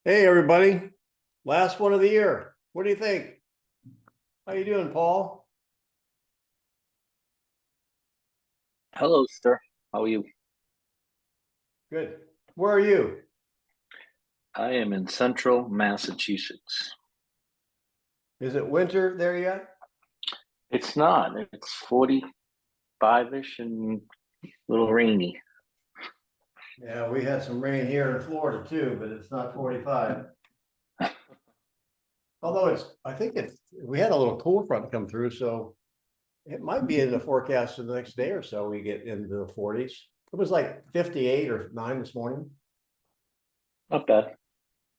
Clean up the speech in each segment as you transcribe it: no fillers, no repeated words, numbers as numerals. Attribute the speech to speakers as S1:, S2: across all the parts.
S1: Hey, everybody. Last one of the year. What do you think? How you doing, Paul?
S2: Hello, sir. How are you?
S1: Good. Where are you?
S2: I am in central Massachusetts.
S1: Is it winter there yet?
S2: It's not. It's 45-ish and a little rainy.
S1: Yeah, we had some rain here in Florida too, but it's not 45. Although I think we had a little cool front come through, so it might be in the forecast for the next day or so. We get into the 40s. It was like 58 or 9 this morning.
S2: Not bad.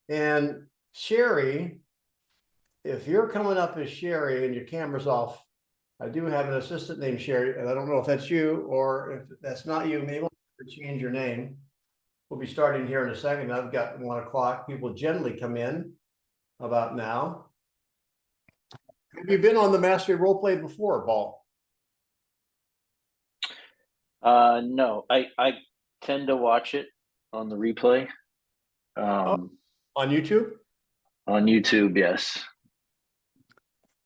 S1: And Sherry, if you're coming up as Sherry and your camera's off, I do have an assistant named Sherry, and I don't know if that's you or if that's not you. Maybe we'll change your name. We'll be starting here in a second. I've got 1 o'clock. People generally come in about now. Have you been on the Mastery Roleplay before, Paul?
S2: No, I tend to watch it on the replay.
S1: Oh,
S2: Um,
S1: on YouTube?
S2: on YouTube, yes.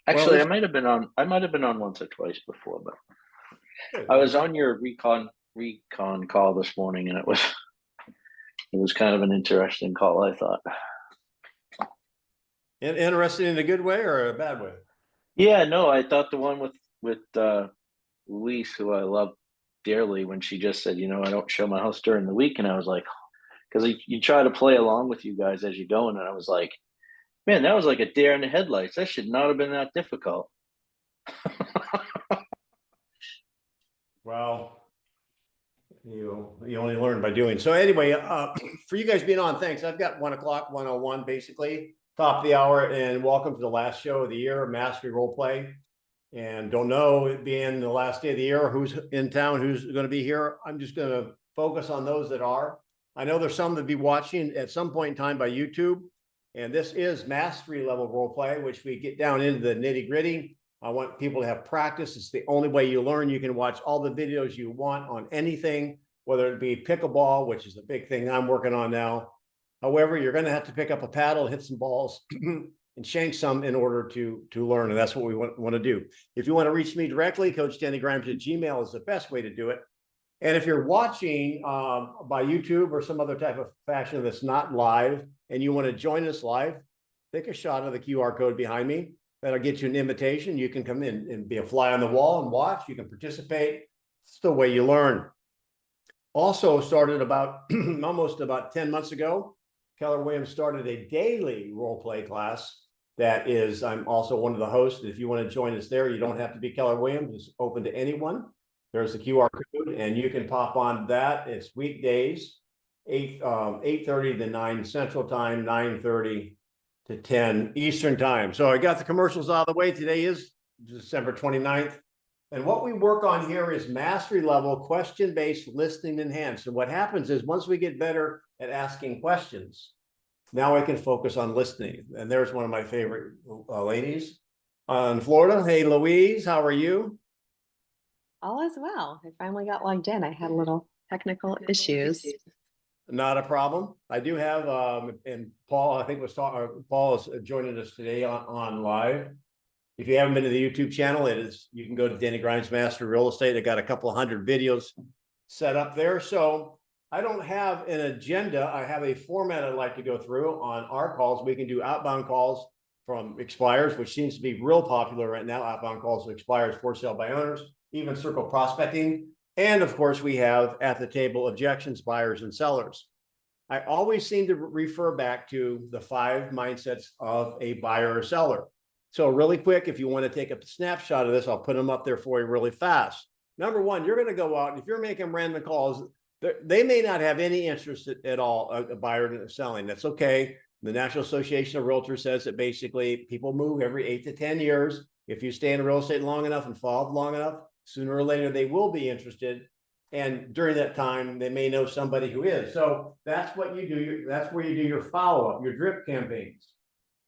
S1: Well,
S2: Actually,
S1: this
S2: I might have been on once or twice before, but
S1: good.
S2: I
S1: Well,
S2: was on your recon call this morning, and it was kind of an interesting call, I thought.
S1: interested in a good way or a bad way?
S2: Yeah, no, I thought the one with Luis, who I love dearly, when she just said, I don't show my house during the week, and I was like, because you try to play along with you guys as you're going, and I was like, man, that was like a deer in the headlights. That should not have been that difficult.
S1: Well, you only learn by doing. So anyway, for you guys being on, thanks. I've got 1 o'clock, 1:01, basically, top of the hour, and welcome to the last show of the year, Mastery Roleplay. And don't know, it being the last day of the year, who's in town, who's going to be here. I'm just going to focus on those that are. I know there's some that be watching at some point in time by YouTube. And this is mastery level roleplay, which we get down into the nitty gritty. I want people to have practice. It's the only way you learn. You can watch all the videos you want on anything, whether it be pickleball, which is a big thing I'm working on now. However, you're going to have to pick up a paddle, hit some balls, and shank some in order to learn. And that's what we want to do. If you want to reach me directly, Coach Denny Grimes at Gmail is the best way to do it. And if you're watching by YouTube or some other type of fashion that's not live and you want to join us live, take a shot of the QR code behind me. That'll get you an invitation. You can come in and be a fly on the wall and watch. You can participate. It's the way you learn. Also started about almost about 10 months ago. Keller Williams started a daily role play class. That is, I'm also one of the hosts. If you want to join us there, you don't have to be Keller Williams. It's open to anyone. There's the QR code, and you can pop on that. It's weekdays, 8:30 to 9 Central Time, 9:30 to 10 Eastern Time. So I got the commercials out of the way. Today is December 29th. And what we work on here is mastery level question-based listening enhanced. And what happens is once we get better at asking questions, now I can focus on listening. And there's one of my favorite ladies in Florida. Hey, Louise, how are you?
S3: All is well. I finally got logged in. I had a little technical issues.
S1: Not a problem. I do have, and Paul, I think Paul is joining us today on live. If you haven't been to the YouTube channel, you can go to Denny Grimes Master Real Estate. I got a couple of hundred videos set up there. So I don't have an agenda. I have a format I'd like to go through on our calls. We can do outbound calls from expires, which seems to be real popular right now. Outbound calls to expires for sale by owners, even circle prospecting. And of course, we have at the table objections, buyers, and sellers. I always seem to refer back to the 5 mindsets of a buyer or seller. So really quick, if you want to take a snapshot of this, I'll put them up there for you really fast. Number 1, you're going to go out, and if you're making random calls, they may not have any interest at all, a buyer selling. That's okay. The National Association of Realtors says that basically people move every 8 to 10 years. If you stay in real estate long enough and follow long enough, sooner or later they will be interested. And during that time, they may know somebody who is. So that's what you do. That's where you do your follow-up, your drip campaigns.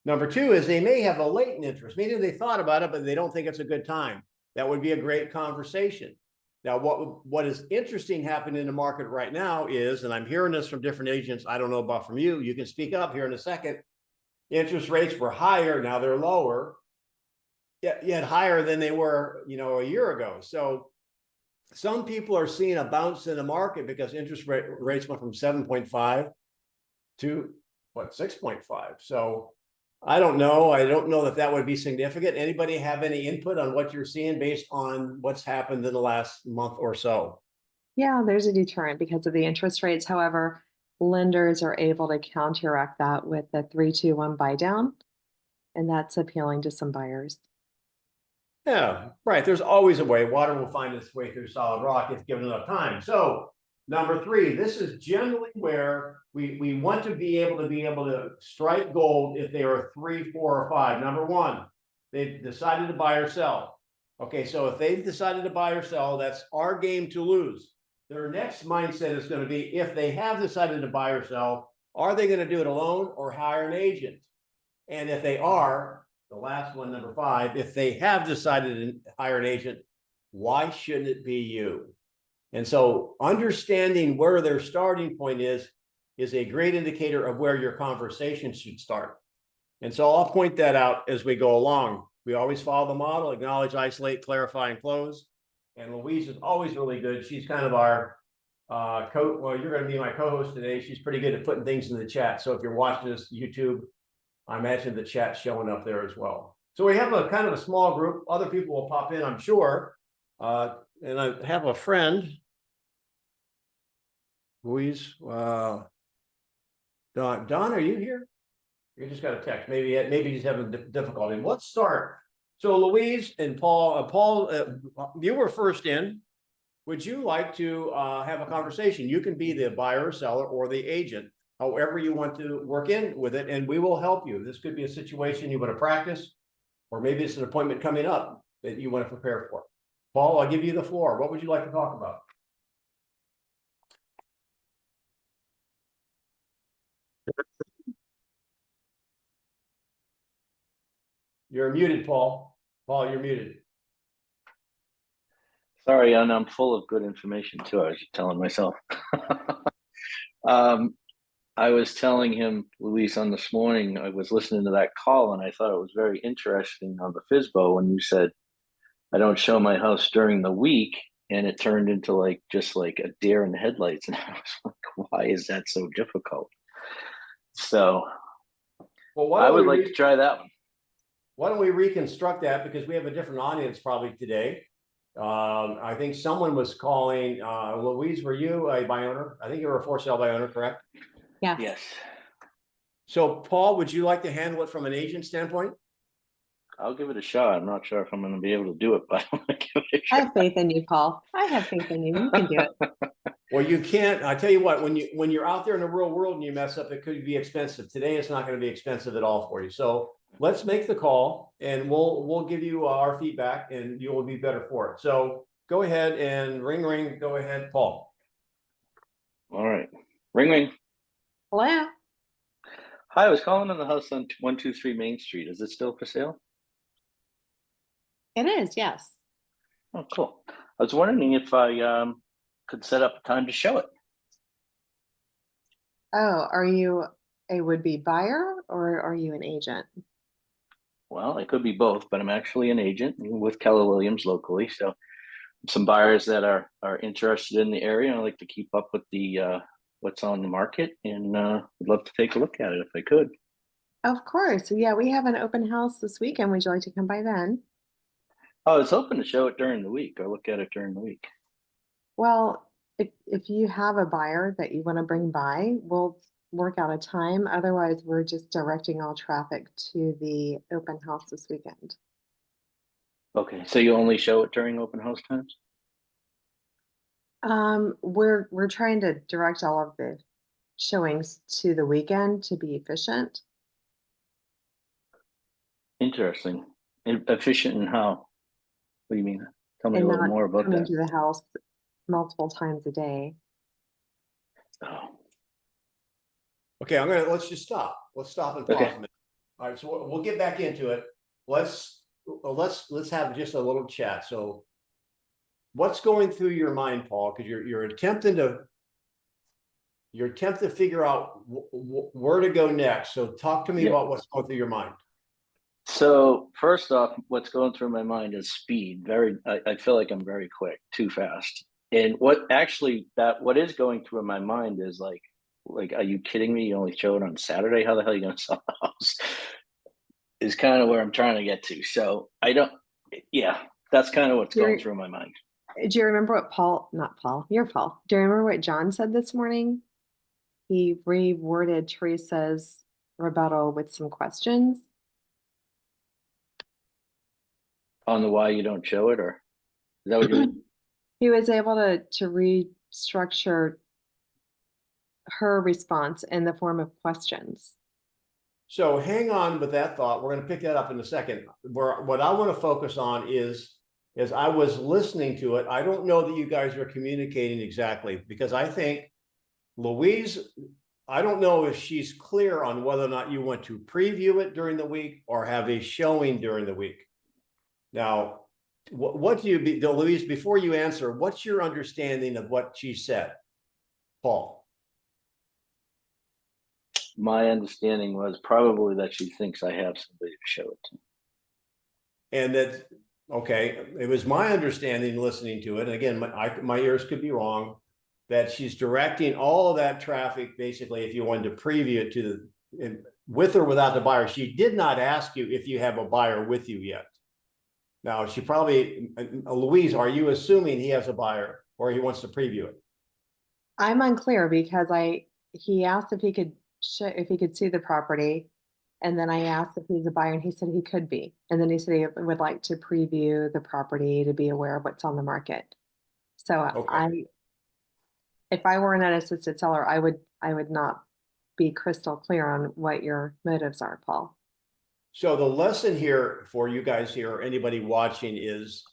S1: Number 2 is they may have a latent interest, meaning they thought about it, but they don't think it's a good time. That would be a great conversation. Now, what is interesting happening in the market right now is, and I'm hearing this from different agents, I don't know about from you, you can speak up here in a second. Interest rates were higher, now they're lower, yet higher than they were, a year ago. So some people are seeing a bounce in the market because interest rates went from 7.5 to 6.5. So I don't know. I don't know that would be significant. Anybody have any input on what you're seeing based on what's happened in the last month or so?
S3: Yeah, there's a deterrent because of the interest rates. However, lenders are able to counteract that with the 3-2-1 buy down, and that's appealing to some buyers.
S1: Yeah, right. There's always a way. Water will find its way through solid rock if given enough time. So number 3, this is generally where we want to be able to strike gold if they are 3, 4, or 5. Number 1, they've decided to buy or sell. Okay, so if they've decided to buy or sell, that's our game to lose. Their next mindset is going to be, if they have decided to buy or sell, are they going to do it alone or hire an agent? And if they are, the last one, number 5, if they have decided to hire an agent, why shouldn't it be you? And so understanding where their starting point is a great indicator of where your conversation should start. And so I'll point that out as we go along. We always follow the model: acknowledge, isolate, clarify, and close. And Louise is always really good. She's kind of our well, you're going to be my co-host today. She's pretty good at putting things in the chat. So if you're watching this YouTube, I imagine the chat's showing up there as well. So we have a kind of a small group. Other people will pop in, I'm sure. And I have a friend, Louise. Don, are you here? You just got a text. Maybe he's having difficulty. Let's start. So Louise and Paul, you were first in. Would you like to have a conversation? You can be the buyer or seller or the agent, however you want to work in with it, and we will help you. This could be a situation you want to practice, or maybe it's an appointment coming up that you want to prepare for. Paul, I'll give you the floor. What would you like to talk about? You're muted, Paul. Paul, you're muted.
S2: Sorry, and I'm full of good information too. I was just telling myself. I was telling him, Luis, on this morning, I was listening to that call and I thought it was very interesting on the FISBO when you said, I don't show my house during the week. And it turned into just like a deer in the headlights. And I was like, why is that so difficult? So
S1: well,
S2: I would like to try that one.
S1: Why don't we reconstruct that, because we have a different audience probably today. I think someone was calling. Louise, were you a buy owner? I think you were a for sale buy owner, correct?
S3: Yes.
S2: Yes.
S1: So Paul, would you like to handle it from an agent standpoint?
S2: I'll give it a shot. I'm not sure if I'm going to be able to do it, but I'm going to give it a shot.
S3: I have faith in you, Paul. I have faith in you. You can do it.
S1: Well, you can't. I tell you what, when you're out there in the real world and you mess up, it could be expensive. Today, it's not going to be expensive at all for you. So let's make the call, and we'll give you our feedback, and you will be better for it. So go ahead and ring. Go ahead, Paul.
S2: All right, ring.
S3: Hello.
S2: Hi, I was calling on the house on 123 Main Street. Is it still for sale?
S3: It is, yes.
S2: Oh, cool. I was wondering if I could set up a time to show it.
S3: Oh, are you a would-be buyer or are you an agent?
S2: Well, I could be both, but I'm actually an agent with Keller Williams locally. So some buyers that are interested in the area. I like to keep up with the what's on the market, and would love to take a look at it if I could.
S3: Of course. Yeah, we have an open house this weekend. Would you like to come by then?
S2: I was hoping to show it during the week or look at it during the week.
S3: Well, if you have a buyer that you want to bring by, we'll work out a time. Otherwise, we're just directing all traffic to the open house this weekend.
S2: Okay, so you only show it during open house times?
S3: We're trying to direct all of the showings to the weekend to be efficient.
S2: Interesting. Efficient in how? What do you mean? Tell me
S3: And
S2: a little
S3: not
S2: more about
S3: coming
S2: that.
S3: to the house multiple times a day.
S2: Oh.
S1: Okay, let's just stop. Let's stop and pause a minute. All right, so we'll get back into it. Let's have just a little chat. So what's going through your mind, Paul? Because you're attempting to figure out where to go next. So talk to me about what's going through your mind.
S2: So first off, what's going through my mind is speed. I feel like I'm very quick, too fast. And what is going through my mind is like, are you kidding me? You only show it on Saturday. How the hell are you going to sell the house? Is kind of where I'm trying to get to. So that's kind of what's going through my mind.
S3: Do you remember what not Paul, you're Paul. Do you remember what John said this morning? He reworded Teresa's rebuttal with some questions.
S2: On the why you don't show it, or is that what you mean?
S3: He was able to restructure her response in the form of questions.
S1: So hang on with that thought. We're going to pick that up in a second. What I want to focus on is I was listening to it. I don't know that you guys are communicating exactly, because I think Louise, I don't know if she's clear on whether or not you want to preview it during the week or have a showing during the week. Now, what do you, Louise, before you answer, what's your understanding of what she said? Paul?
S2: My understanding was probably that she thinks I have somebody to show it to.
S1: And that, okay, it was my understanding listening to it. And again, my ears could be wrong, that she's directing all of that traffic, basically, if you wanted to preview it to with or without the buyer. She did not ask you if you have a buyer with you yet. Now, she probably, Louise, are you assuming he has a buyer or he wants to preview it?
S3: I'm unclear because he asked if he could see the property, and then I asked if he's a buyer, and he said he could be, and then he said he would like to preview the property to be aware of what's on the market. So okay. If I were an unassisted seller, I would not be crystal clear on what your motives are, Paul.
S1: So the lesson here for you guys here, or anybody watching, is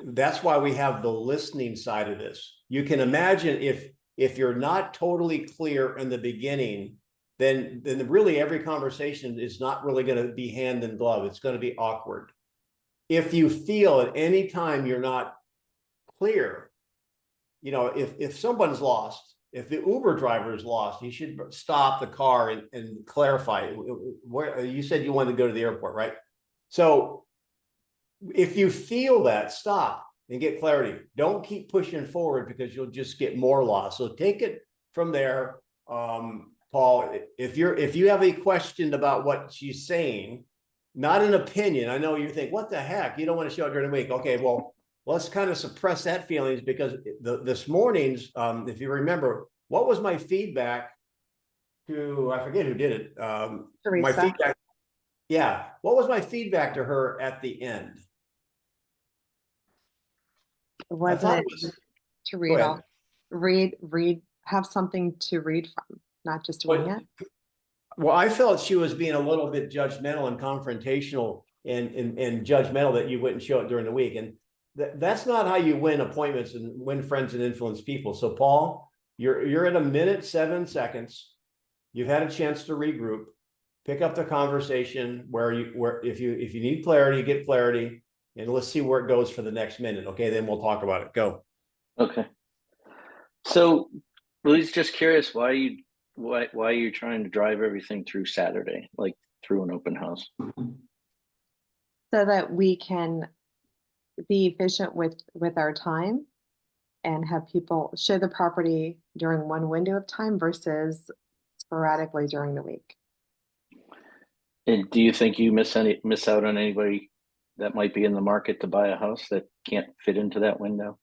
S1: that's why we have the listening side of this. You can imagine if you're not totally clear in the beginning, then really every conversation is not really going to be hand in glove. It's going to be awkward. If you feel at any time you're not clear, you know, if someone's lost, if the Uber driver is lost, he should stop the car and clarify. Where you said you wanted to go to the airport, right? So if you feel that, stop and get clarity. Don't keep pushing forward because you'll just get more lost. So take it from there. Paul, if you have a question about what she's saying, not an opinion. I know you think, what the heck? You don't want to show it during the week. Okay, well, let's kind of suppress that feelings, because this morning's, if you remember, what was my feedback to, I forget who did it. My feedback. Yeah. What was my feedback to her at the end?
S3: Wasn't it to read, have something to read from, not just wing it?
S1: Well, I felt she was being a little bit judgmental and confrontational and judgmental that you wouldn't show it during the week. And that's not how you win appointments and win friends and influence people. So Paul, you're at 1:07. You've had a chance to regroup, pick up the conversation where if you need clarity, get clarity, and let's see where it goes for the next minute. Okay, then we'll talk about it. Go.
S2: Okay. So, Louise, just curious, why are you trying to drive everything through Saturday, like through an open house?
S3: So that we can be efficient with our time and have people show the property during one window of time versus sporadically during the week.
S2: And do you think you miss out on anybody that might be in the market to buy a house that can't fit into that window?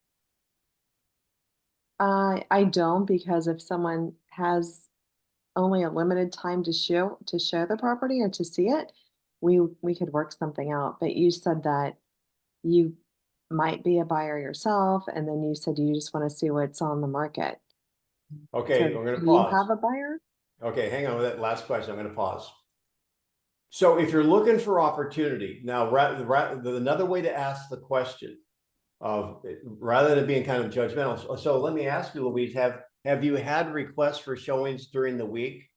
S3: I don't, because if someone has only a limited time to show the property or to see it, we could work something out. But you said that you might be a buyer yourself, and then you said you just want to see what's on the market.
S1: Okay,
S3: So
S1: we're going to
S3: do
S1: pause.
S3: you have a buyer?
S1: Okay, hang on with that last question. I'm going to pause. So if you're looking for opportunity, now another way to ask the question of, rather than being kind of judgmental. So let me ask you, Louise, have you had requests for showings during the week?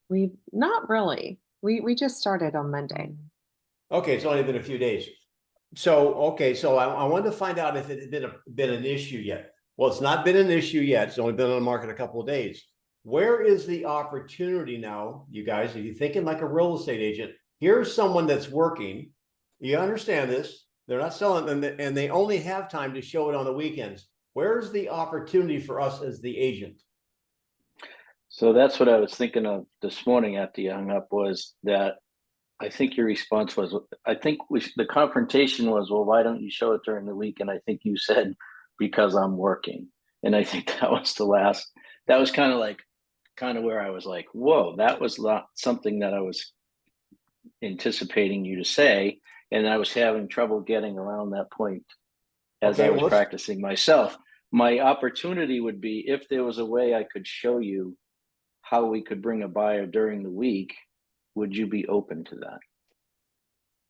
S3: We've not really. We just started on Monday.
S1: Okay, it's only been a few days. So, okay, so I wanted to find out if it had been an issue yet. Well, it's not been an issue yet. It's only been on the market a couple of days. Where is the opportunity now, you guys? Are you thinking like a real estate agent? Here's someone that's working. You understand this? They're not selling, and they only have time to show it on the weekends. Where's the opportunity for us as the agent?
S2: So that's what I was thinking of this morning after you hung up, was that I think your response was, I think the confrontation was, well, why don't you show it during the week? And I think you said, because I'm working. And I think that was that was kind of where I was like, whoa, that was not something that I was anticipating you to say. And I was having trouble getting around that point as
S1: Okay,
S2: I was
S1: well,
S2: practicing myself. My opportunity would be if there was a way I could show you how we could bring a buyer during the week, would you be open to that?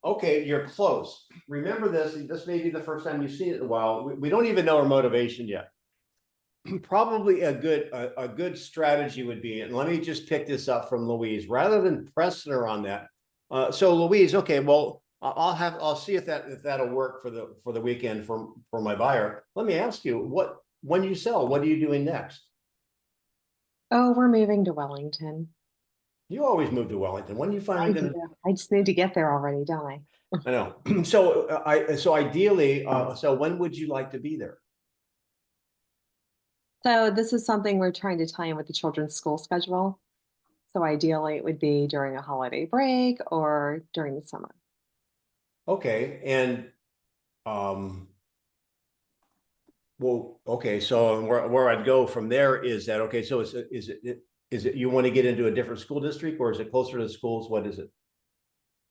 S1: okay, you're close. Remember this. This may be the first time you've seen it in a while. We don't even know our motivation yet. Probably a good strategy would be, and let me just pick this up from Louise, rather than pressing her on that. So Louise, okay, well, I'll see if that'll work for the weekend for my buyer. Let me ask you, when you sell, what are you doing next?
S3: Oh, we're moving to Wellington.
S1: You always move to Wellington. When are you
S3: I
S1: finally
S3: do.
S1: gonna?
S3: I just need to get there already, don't I?
S1: I know. So ideally, so when would you like to be there?
S3: So this is something we're trying to tie in with the children's school schedule. So ideally, it would be during a holiday break or during the summer.
S1: Okay, and um. Well, okay, so where I'd go from there is that, okay, so is it you want to get into a different school district, or is it closer to the schools? What is it?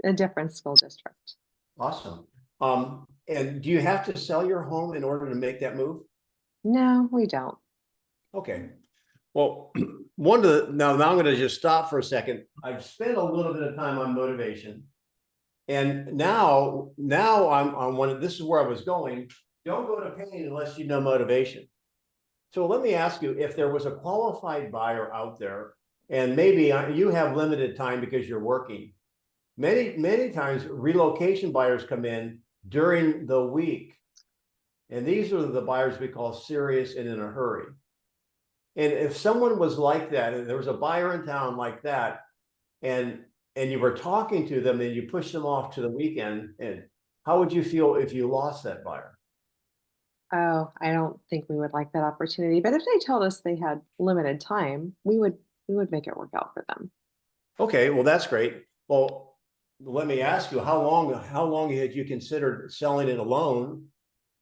S3: A different school district.
S1: Awesome. And do you have to sell your home in order to make that move?
S3: No, we don't.
S1: Okay. Well, now I'm going to just stop for a second. I've spent a little bit of time on motivation. And now I'm on this is where I was going. Don't go to pain unless you know motivation. So let me ask you, if there was a qualified buyer out there, and maybe you have limited time because you're working, many times relocation buyers come in during the week. And these are the buyers we call serious and in a hurry. And if someone was like that, and there was a buyer in town like that, and you were talking to them and you push them off to the weekend, and how would you feel if you lost that buyer?
S3: Oh, I don't think we would like that opportunity. But if they told us they had limited time, we would make it work out for them.
S1: Okay, well, that's great. Well, let me ask you, how long had you considered selling it alone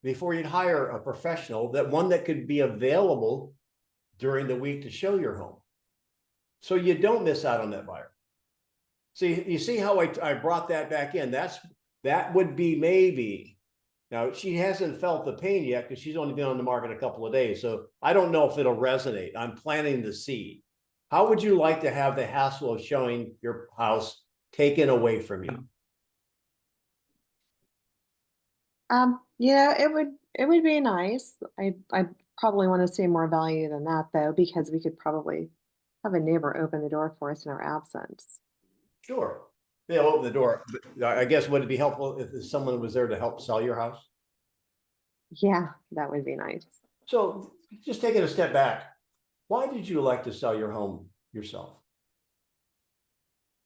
S1: before you'd hire a professional, one that could be available during the week to show your home, so you don't miss out on that buyer? See, you see how I brought that back in? That would be maybe. Now, she hasn't felt the pain yet because she's only been on the market a couple of days. So I don't know if it'll resonate. I'm planting the seed. How would you like to have the hassle of showing your house taken away from you?
S3: It would be nice. I probably want to see more value than that though, because we could probably have a neighbor open the door for us in our absence.
S1: Sure. They'll open the door. But I guess would it be helpful if someone was there to help sell your house?
S3: Yeah, that would be nice.
S1: So just taking a step back, why did you like to sell your home yourself?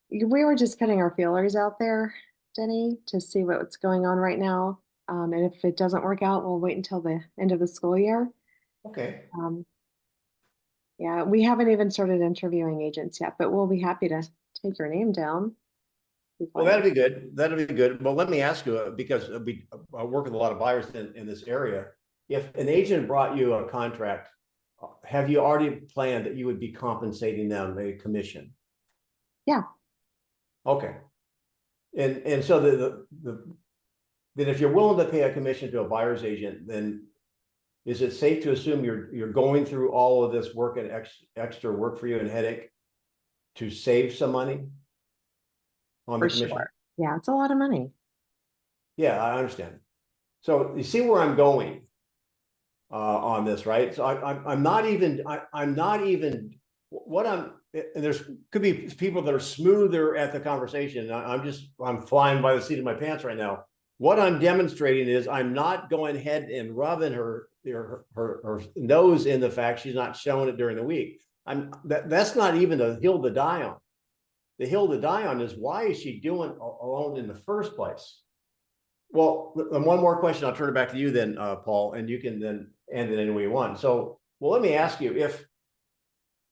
S3: We were just putting our feelers out there, Denny, to see what's going on right now. And if it doesn't work out, we'll wait until the end of the school year.
S1: Okay.
S3: Um, yeah, we haven't even started interviewing agents yet, but we'll be happy to take your name down.
S1: Well, that'd be good. That'd be good. Well, let me ask you, because I work with a lot of buyers in this area. If an agent brought you a contract, have you already planned that you would be compensating them a commission?
S3: Yeah.
S1: Okay. And so then if you're willing to pay a commission to a buyer's agent, then is it safe to assume you're going through all of this work and extra work for you and headache to save some money on the
S3: For
S1: commission?
S3: sure. Yeah, it's a lot of money.
S1: Yeah, I understand. So you see where I'm going on this, right? So I'm not even what I'm. And there's could be people that are smoother at the conversation. I'm flying by the seat of my pants right now. What I'm demonstrating is I'm not going ahead and rubbing her nose in the fact she's not showing it during the week. That's not even the hill to die on. The hill to die on is, why is she doing alone in the first place? Well, and one more question, I'll turn it back to you then, Paul, and you can then end it any way you want. So, well, let me ask you,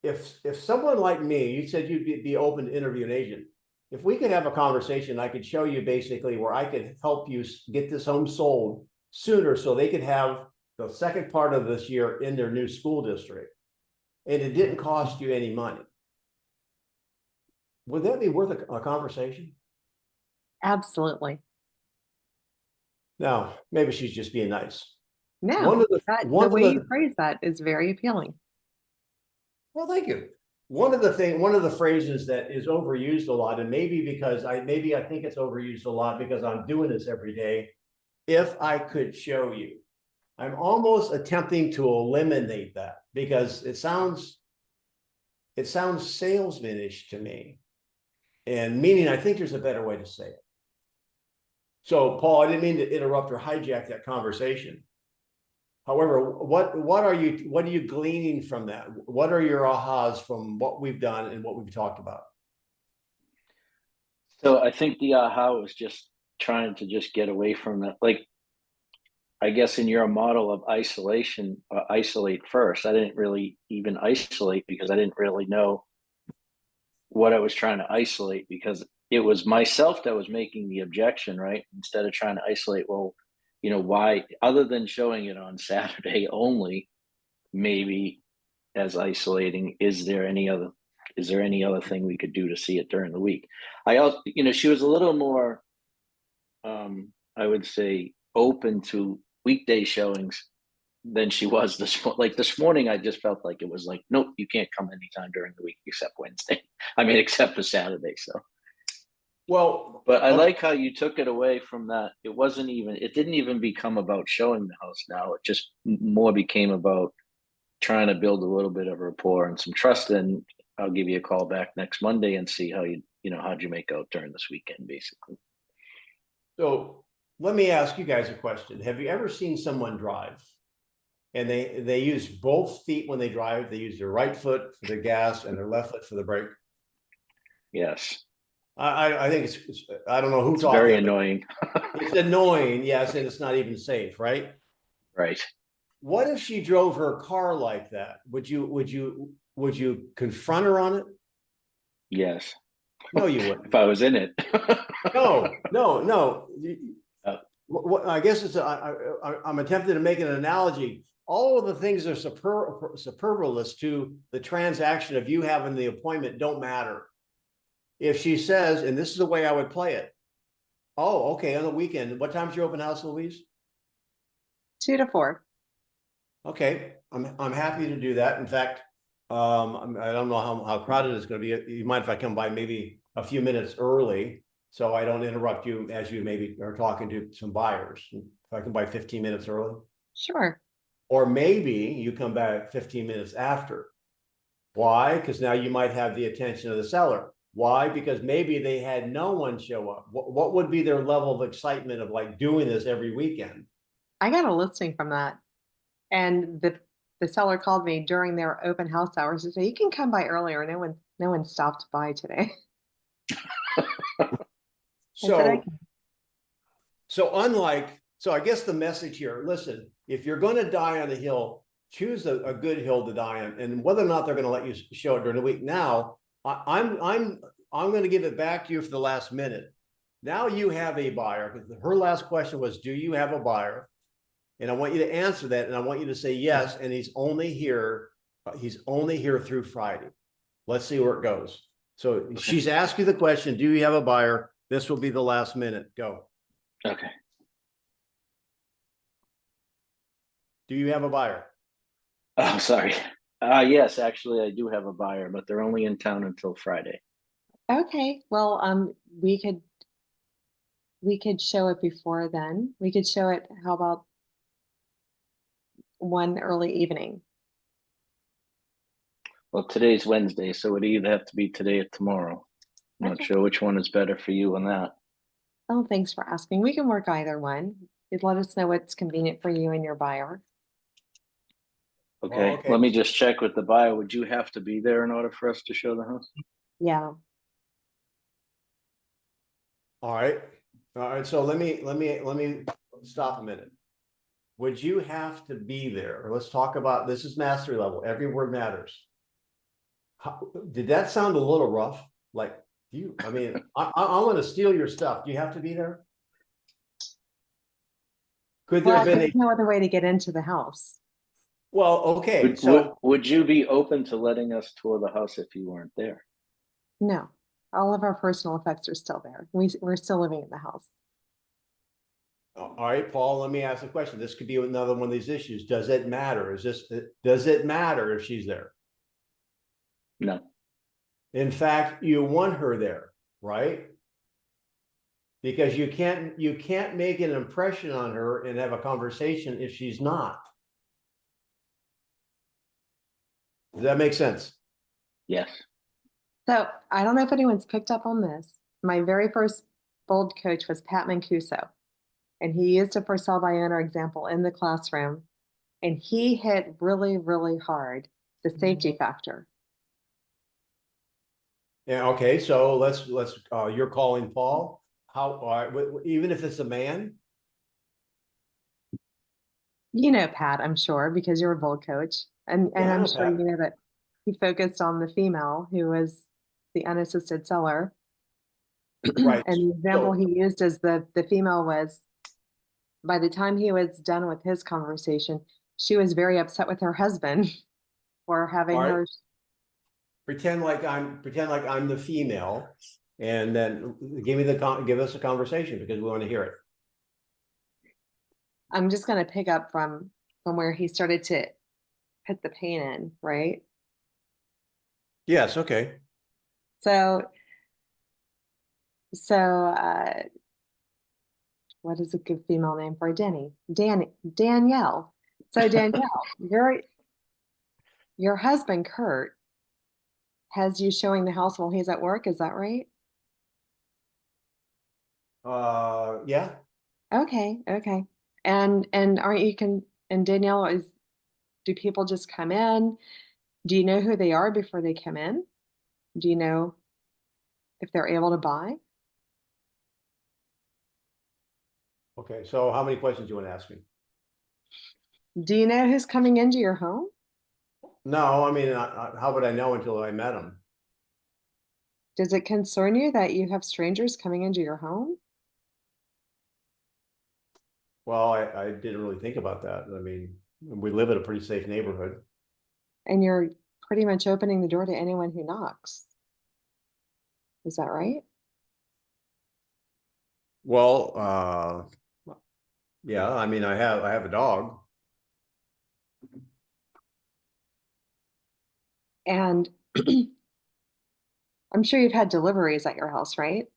S1: if someone like me, you said you'd be open to interview an agent. If we could have a conversation, I could show you basically where I could help you get this home sold sooner so they could have the second part of this year in their new school district. And it didn't cost you any money. Would that be worth a conversation?
S3: Absolutely.
S1: No, maybe she's just being nice.
S3: No, the way you phrase that is very appealing.
S1: Well, thank you. One of the phrases that is overused a lot, and maybe because I think it's overused a lot because I'm doing this every day. If I could show you, I'm almost attempting to eliminate that because it sounds salesmanish to me, and meaning I think there's a better way to say it. So, Paul, I didn't mean to interrupt or hijack that conversation. However, what are you gleaning from that? What are your ahas from what we've done and what we've talked about?
S2: So I think the aha was just trying to just get away from that. Like, I guess in your model of isolation, isolate first. I didn't really even isolate because I didn't really know what I was trying to isolate, because it was myself that was making the objection, right? Instead of trying to isolate, well, why, other than showing it on Saturday only, maybe as isolating, is there any other thing we could do to see it during the week? I also, she was a little more, I would say, open to weekday showings than she was this morning. I just felt like it was like, nope, you can't come anytime during the week except Wednesday. I mean, except for Saturday. So,
S1: well,
S2: but I like how you took it away from that. It didn't even become about showing the house now. It just more became about trying to build a little bit of rapport and some trust. And I'll give you a call back next Monday and see how how'd you make out during this weekend, basically.
S1: So let me ask you guys a question. Have you ever seen someone drive and they use both feet when they drive? They use their right foot for the gas and their left foot for the brake.
S2: Yes.
S1: I think it's I don't know who
S2: it's
S1: taught
S2: very
S1: that,
S2: annoying.
S1: It's annoying, yes, and it's not even safe, right?
S2: Right.
S1: What if she drove her car like that? Would you confront her on it?
S2: Yes.
S1: No, you wouldn't.
S2: If I was in it.
S1: No.
S2: Oh.
S1: I guess I'm attempting to make an analogy. All of the things that are superfluous to the transaction of you having the appointment don't matter. If she says, and this is the way I would play it. Oh, okay, on the weekend. What time's your open house, Louise?
S3: 2 to 4.
S1: Okay, I'm happy to do that. In fact, I don't know how crowded it's going to be. You mind if I come by maybe a few minutes early so I don't interrupt you as you maybe are talking to some buyers? If I come by 15 minutes early,
S3: Sure.
S1: or maybe you come back 15 minutes after. Why? Because now you might have the attention of the seller. Why? Because maybe they had no one show up. What would be their level of excitement of like doing this every weekend?
S3: I got a listing from that. And the seller called me during their open house hours to say, you can come by earlier. No one stopped by today.
S1: So I guess the message here, listen, if you're going to die on a hill, choose a good hill to die on, and whether or not they're going to let you show it during the week. Now, I'm going to give it back to you for the last minute. Now you have a buyer, because her last question was, do you have a buyer? And I want you to answer that, and I want you to say yes. And he's only here through Friday. Let's see where it goes. So she's asked you the question, do you have a buyer? This will be the last minute. Go.
S2: Okay.
S1: Do you have a buyer?
S2: Oh, sorry. Yes, actually, I do have a buyer, but they're only in town until Friday.
S3: Okay. Well, we could show it before then. We could show it, how about one early evening?
S2: Well, today's Wednesday, so it would either have to be today or tomorrow. I'm not sure which one is better for you on that.
S3: Oh, thanks for asking. We can work either one. You'd let us know what's convenient for you and your buyer.
S2: Okay,
S1: okay.
S2: let me just check with the buyer. Would you have to be there in order for us to show the house?
S3: Yeah.
S1: All right. All right. So let me stop a minute. Would you have to be there? Let's talk about, this is mastery level. Every word matters. Did that sound a little rough? Like you, I mean, I'm going to steal your stuff. Do you have to be there? Could there
S3: Well,
S1: have been
S3: there's
S1: a,
S3: no other way to get into the house.
S1: well, okay.
S2: Would,
S1: So,
S2: would you be open to letting us tour the house if you weren't there?
S3: No, all of our personal effects are still there. We're still living in the house.
S1: all right, Paul, let me ask a question. This could be another one of these issues. Does it matter? Does it matter if she's there?
S2: No.
S1: In fact, you want her there, right? Because you can't make an impression on her and have a conversation if she's not. Does that make sense?
S2: Yes.
S3: So I don't know if anyone's picked up on this. My very first bold coach was Pat Mancuso, and he used a for sale by owner example in the classroom, and he hit really, really hard the safety factor.
S1: Yeah, okay, so let's you're calling Paul. How, all right, even if it's a man?
S3: You know Pat, I'm sure, because you're a bold coach, and
S1: Yeah, I
S3: I'm
S1: know
S3: sure
S1: Pat.
S3: you know that he focused on the female who was the unassisted seller.
S1: Right.
S3: And the example
S1: So,
S3: he used is the female was, by the time he was done with his conversation, she was very upset with her husband for having
S1: all right,
S3: her.
S1: pretend like I'm the female, and then give us a conversation because we want to hear it.
S3: I'm just going to pick up from where he started to put the pain in, right?
S1: Yes, okay.
S3: So, so what is a good female name for a Denny? Danielle. So Danielle, your husband Kurt has you showing the house while he's at work. Is that right?
S1: Yeah.
S3: Okay, okay. And aren't you can and Danielle do people just come in? Do you know who they are before they come in? Do you know if they're able to buy?
S1: Okay, so how many questions do you want to ask me?
S3: Do you know who's coming into your home?
S1: No, I mean, how would I know until I met him?
S3: Does it concern you that you have strangers coming into your home?
S1: Well, I didn't really think about that. I mean, we live in a pretty safe neighborhood.
S3: And you're pretty much opening the door to anyone who knocks. Is that right?
S1: Well, yeah, I mean, I have a dog.
S3: And I'm sure you've had deliveries at your house, right?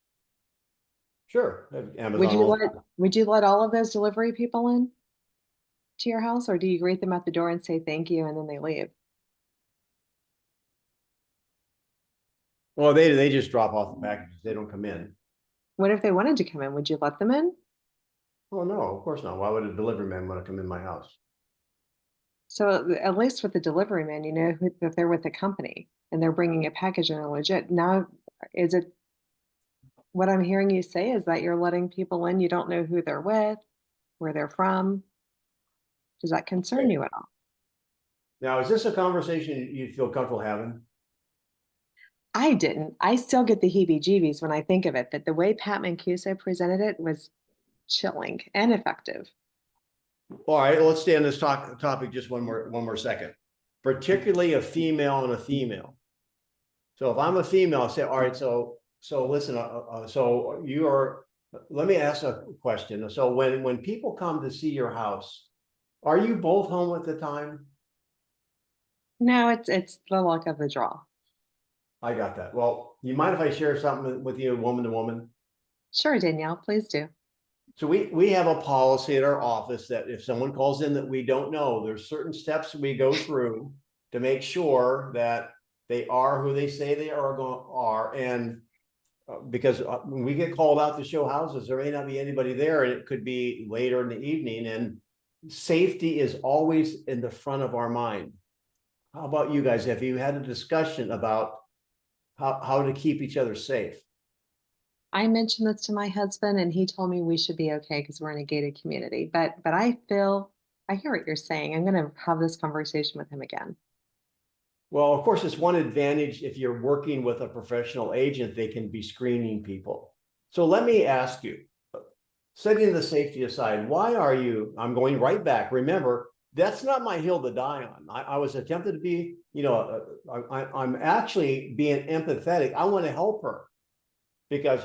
S1: Sure, Amazon.
S3: Would you let all of those delivery people in to your house, or do you greet them at the door and say thank you and then they leave?
S1: Well, they just drop off the packages. They don't come in.
S3: What if they wanted to come in? Would you let them in?
S1: Oh, no, of course not. Why would a delivery man want to come in my house?
S3: So at least with the delivery man, you know that they're with a company and they're bringing a package and they're legit. Now, is it what I'm hearing you say is that you're letting people in, you don't know who they're with, where they're from? Does that concern
S1: Okay.
S3: you at all?
S1: Now, is this a conversation you feel comfortable having?
S3: I didn't. I still get the heebie-jeebies when I think of it, but the way Pat Mancuso presented it was chilling and effective.
S1: All right, let's stay on this topic just one more second. Particularly a female and a female. So if I'm a female, I say, all right, so listen, so you are, let me ask a question. So when people come to see your house, are you both home at the time?
S3: No, it's the luck of the draw.
S1: I got that. Well, you mind if I share something with you, woman to woman?
S3: Sure, Danielle, please do.
S1: So we have a policy at our office that if someone calls in that we don't know, there's certain steps we go through to make sure that they are who they say they are. And because when we get called out to show houses, there may not be anybody there, and it could be later in the evening, and safety is always in the front of our mind. How about you guys? Have you had a discussion about how to keep each other safe?
S3: I mentioned this to my husband and he told me we should be okay because we're in a gated community. But I feel I hear what you're saying. I'm gonna have this conversation with him again.
S1: Well, of course, it's one advantage if you're working with a professional agent, they can be screening people. So let me ask you, setting the safety aside, why are you, I'm going right back. Remember, that's not my hill to die on. I was attempted to be, I'm actually being empathetic. I want to help her because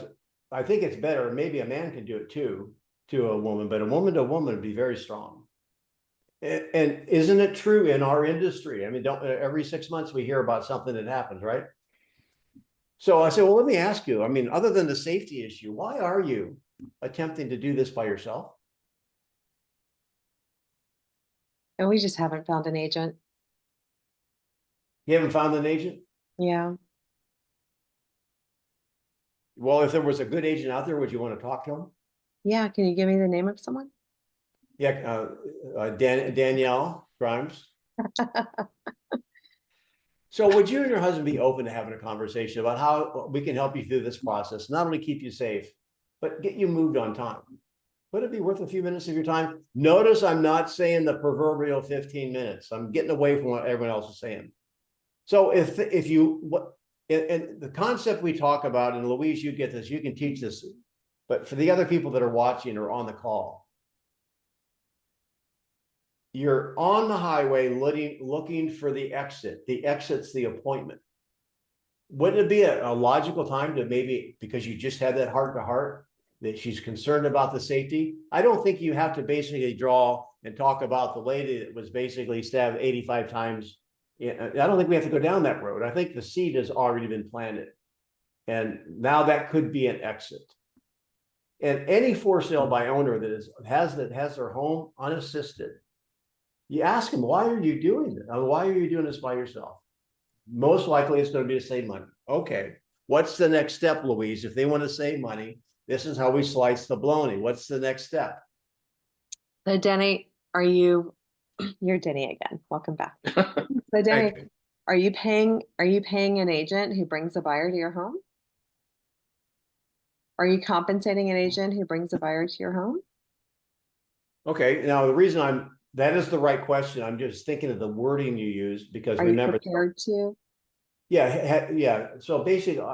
S1: I think it's better. Maybe a man can do it too, to a woman, but a woman to a woman would be very strong. And isn't it true in our industry? I mean, don't every 6 months we hear about something that happens, right? So I said, well, let me ask you, I mean, other than the safety issue, why are you attempting to do this by yourself?
S3: And we just haven't found an agent.
S1: You haven't found an agent?
S3: Yeah.
S1: Well, if there was a good agent out there, would you want to talk to him?
S3: Yeah. Can you give me the name of someone?
S1: Yeah, Danielle Grimes. So would you and your husband be open to having a conversation about how we can help you through this process, not only keep you safe, but get you moved on time? Would it be worth a few minutes of your time? Notice I'm not saying the proverbial 15 minutes. I'm getting away from what everyone else is saying. So if you, what, and the concept we talk about, and Louise, you get this, you can teach this, but for the other people that are watching or on the call, you're on the highway looking for the exit. The exit's the appointment. Wouldn't it be a logical time to maybe, because you just had that heart to heart, that she's concerned about the safety? I don't think you have to basically draw and talk about the lady that was basically stabbed 85 times. I don't think we have to go down that road. I think the seed has already been planted. And now that could be an exit. And any for sale by owner that has their home unassisted, you ask them, why are you doing this? Why are you doing this by yourself? Most likely it's going to be to save money. Okay, what's the next step, Louise? If they want to save money, this is how we slice the bologna. What's the next step?
S3: So Denny, you're Denny again. Welcome back. So Denny, are you paying an agent who brings a buyer to your home? Are you compensating an agent who brings a buyer to your home?
S1: Okay, now the reason that is the right question. I'm just thinking of the wording you used because
S3: Are
S1: remember,
S3: you prepared to?
S1: yeah. So basically,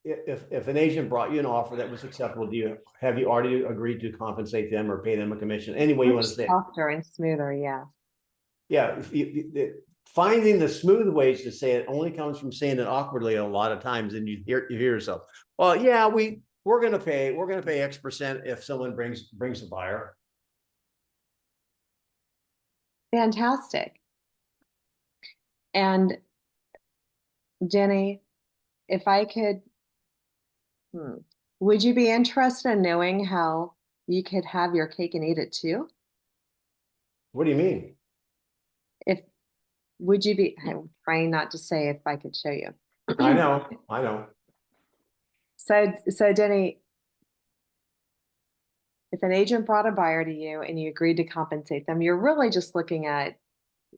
S1: if an agent brought you an offer that was acceptable to you, have you already agreed to compensate them or pay them a commission? Any way you want to say it.
S3: Softer and smoother, yeah.
S1: Yeah, finding the smooth ways to say it only comes from saying it awkwardly a lot of times, and you hear yourself. Well, yeah, we're gonna pay X% if someone brings a buyer.
S3: Fantastic. And Jenny, if I could, would you be interested in knowing how you could have your cake and eat it too?
S1: What do you mean?
S3: I'm trying not to say if I could show you.
S1: I know.
S3: So Denny, if an agent brought a buyer to you and you agreed to compensate them, you're really just looking at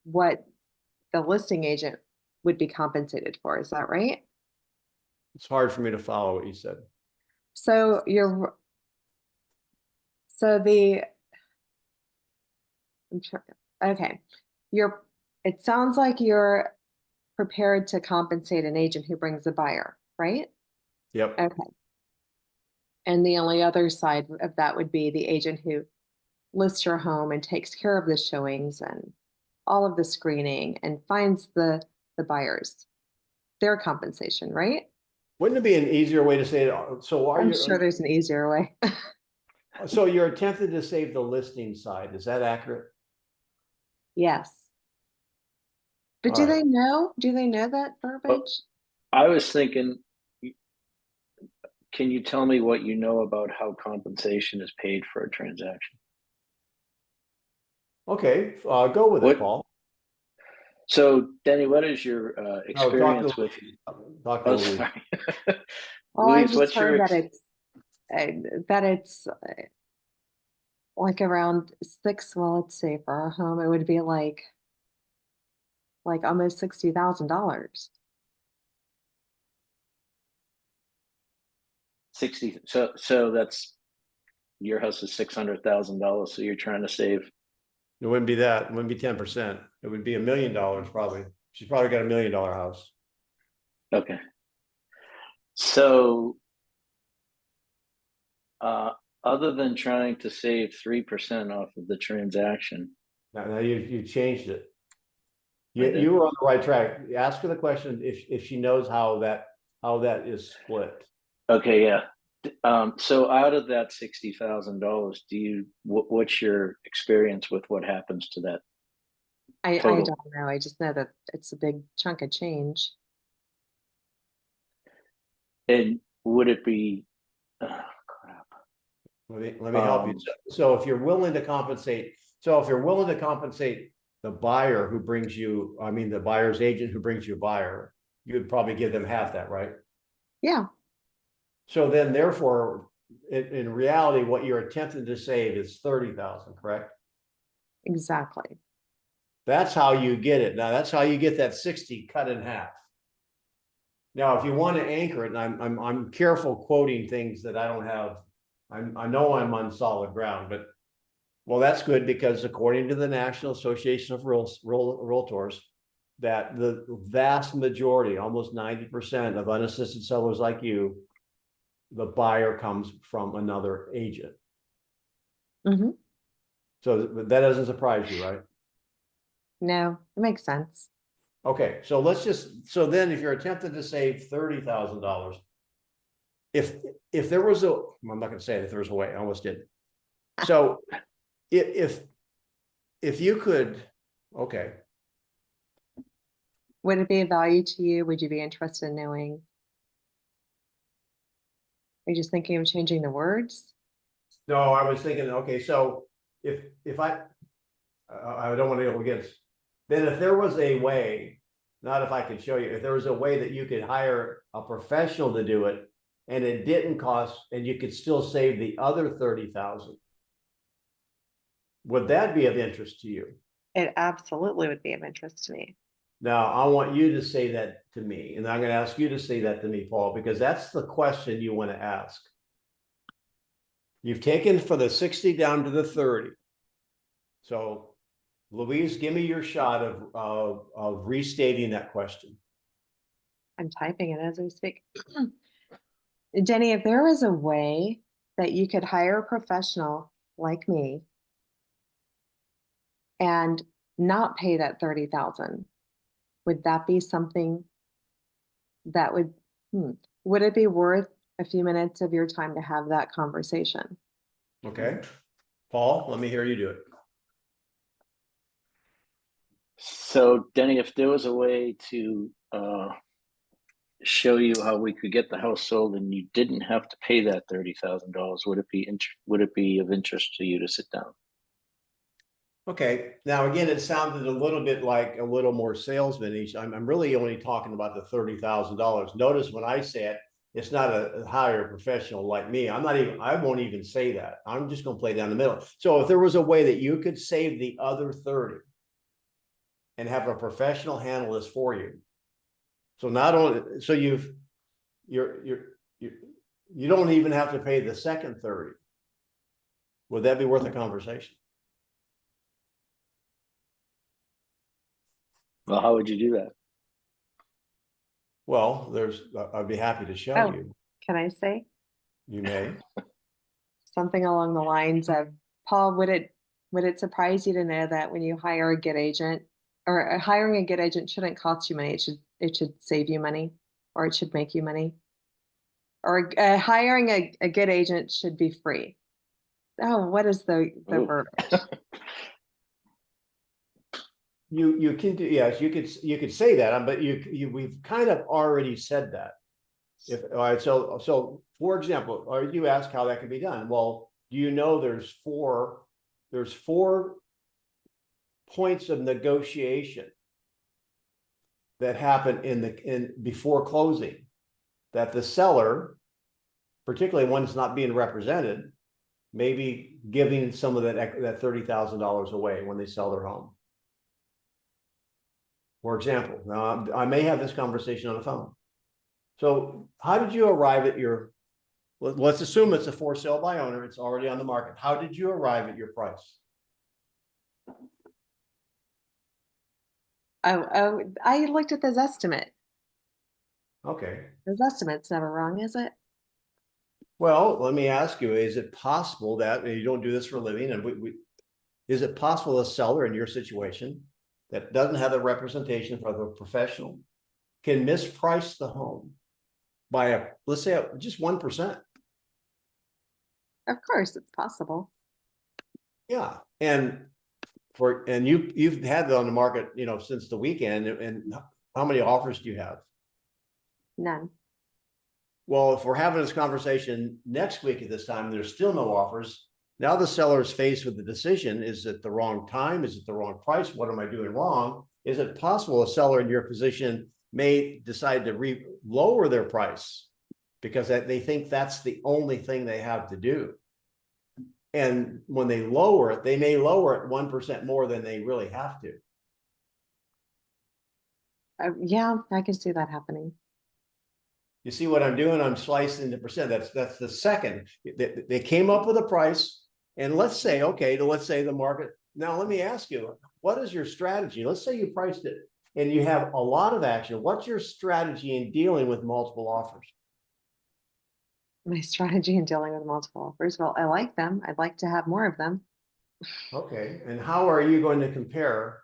S3: what the listing agent would be compensated for. Is that right?
S1: It's hard for me to follow what you said.
S3: Okay. It sounds like you're prepared to compensate an agent who brings a buyer, right?
S1: Yep.
S3: Okay. And the only other side of that would be the agent who lists your home and takes care of the showings and all of the screening and finds the buyers, their compensation, right?
S1: Wouldn't it be an easier way to say it? So
S3: I'm sure there's an easier way.
S1: So you're attempting to save the listing side. Is that accurate?
S3: Yes. But do they know that verbiage?
S2: I was thinking, can you tell me what you know about how compensation is paid for a transaction?
S1: Okay, go with it, Paul.
S2: So, Denny, what is your
S1: No, talk
S2: experience
S1: to,
S2: with?
S1: talk to
S2: Oh,
S1: Louise.
S2: sorry.
S3: Well, I
S2: Louise,
S3: just
S2: what's your
S3: heard that it's like around six. Well, let's see, for our home, it would be like almost $60,000.
S2: 60? So that's your house is $600,000. So you're trying to save.
S1: It wouldn't be that. It wouldn't be 10%. It would be $1 million probably. She's probably got $1 million house.
S2: Okay. So, other than trying to save 3% off of the transaction,
S1: Now you changed it.
S2: I did.
S1: You were on the right track. Ask her the question if she knows how that is split.
S2: okay, yeah. So out of that $60,000, what's your experience with what happens to that
S3: I
S2: total?
S3: don't know. I just know that it's a big chunk of change.
S2: And would it be, crap.
S1: Let me help you. So if you're willing to compensate, the buyer who brings you, I mean, the buyer's agent who brings you a buyer, you would probably give them half that, right?
S3: Yeah,
S1: So then therefore, in reality, what you're attempting to save is 30,000, correct?
S3: exactly.
S1: That's how you get it. Now that's how you get that 60 cut in half. Now, if you want to anchor it, and I'm careful quoting things that I don't have, I know I'm on solid ground, but well, that's good because according to the National Association of Realtors, that the vast majority, almost 90% of unassisted sellers like you, the buyer comes from another agent.
S3: Hmm.
S1: So that doesn't surprise you, right?
S3: No, it makes sense.
S1: Okay, so so then if you're attempting to save $30,000, if there was I'm not gonna say it, if there was a way, I almost did. So if you could, okay,
S3: Would it be of value to you? Would you be interested in knowing? Are you just thinking of changing the words?
S1: no, I was thinking, okay, so if I don't want to go against, then if there was a way, not if I could show you, if there was a way that you could hire a professional to do it and it didn't cost, and you could still save the other 30,000, would that be of interest to you?
S3: It absolutely would be of interest to me.
S1: Now, I want you to say that to me, and I'm going to ask you to say that to me, Paul, because that's the question you want to ask. You've taken for the 60 down to the 30. So, Louise, give me your shot of restating that question.
S3: I'm typing it as we speak. Denny, if there was a way that you could hire a professional like me and not pay that 30,000, would that be something that would it be worth a few minutes of your time to have that conversation?
S1: Okay. Paul, let me hear you do it.
S2: So, Denny, if there was a way to show you how we could get the house sold and you didn't have to pay that $30,000, would it be of interest to you to sit down?
S1: Okay. Now, again, it sounded a little bit like a little more salesman-ish. I'm really only talking about the $30,000. Notice when I say it, it's not a hire professional like me. I won't even say that. I'm just going to play down the middle. So if there was a way that you could save the other 30 and have a professional handle this for you. So not only, so you don't even have to pay the second 30. Would that be worth a conversation?
S2: Well, how would you do that?
S1: Well, I'd be happy to show
S3: Oh,
S1: you.
S3: can I say
S1: You may.
S3: something along the lines of, Paul, would it surprise you to know that when you hire a good agent, or hiring a good agent shouldn't cost you money, it should save you money, or it should make you money, or hiring a good agent should be free. Oh, what is the
S2: Ooh.
S3: verbiage?
S1: You can do, yes, you could say that, but we've kind of already said that. All right, so for example, or you ask how that can be done. Well, do you know there's four points of negotiation that happen in before closing, that the seller, particularly one that's not being represented, may be giving some of that $30,000 away when they sell their home. For example, now I may have this conversation on the phone. So how did you arrive at your, let's assume it's a for sale by owner, it's already on the market. How did you arrive at your price?
S3: I looked at this estimate.
S1: Okay.
S3: This estimate's never wrong, is it?
S1: Well, let me ask you, is it possible that, and you don't do this for a living, and is it possible a seller in your situation that doesn't have the representation of a professional can misprice the home by let's say just 1%?
S3: Of course, it's possible.
S1: Yeah. And you've had it on the market, since the weekend, and how many offers do you have?
S3: None.
S1: Well, if we're having this conversation next week at this time, there's still no offers. Now the seller is faced with the decision: is it the wrong time? Is it the wrong price? What am I doing wrong? Is it possible a seller in your position may decide to lower their price because they think that's the only thing they have to do? And when they lower it, they may lower it 1% more than they really have to.
S3: Yeah, I can see that happening.
S1: You see what I'm doing? I'm slicing the percent. That's the second. They came up with a price, and let's say the market. Now, let me ask you, what is your strategy? Let's say you priced it and you have a lot of action. What's your strategy in dealing with multiple offers?
S3: My strategy in dealing with multiple offers. Well, I like them. I'd like to have more of them.
S1: Okay. And how are you going to compare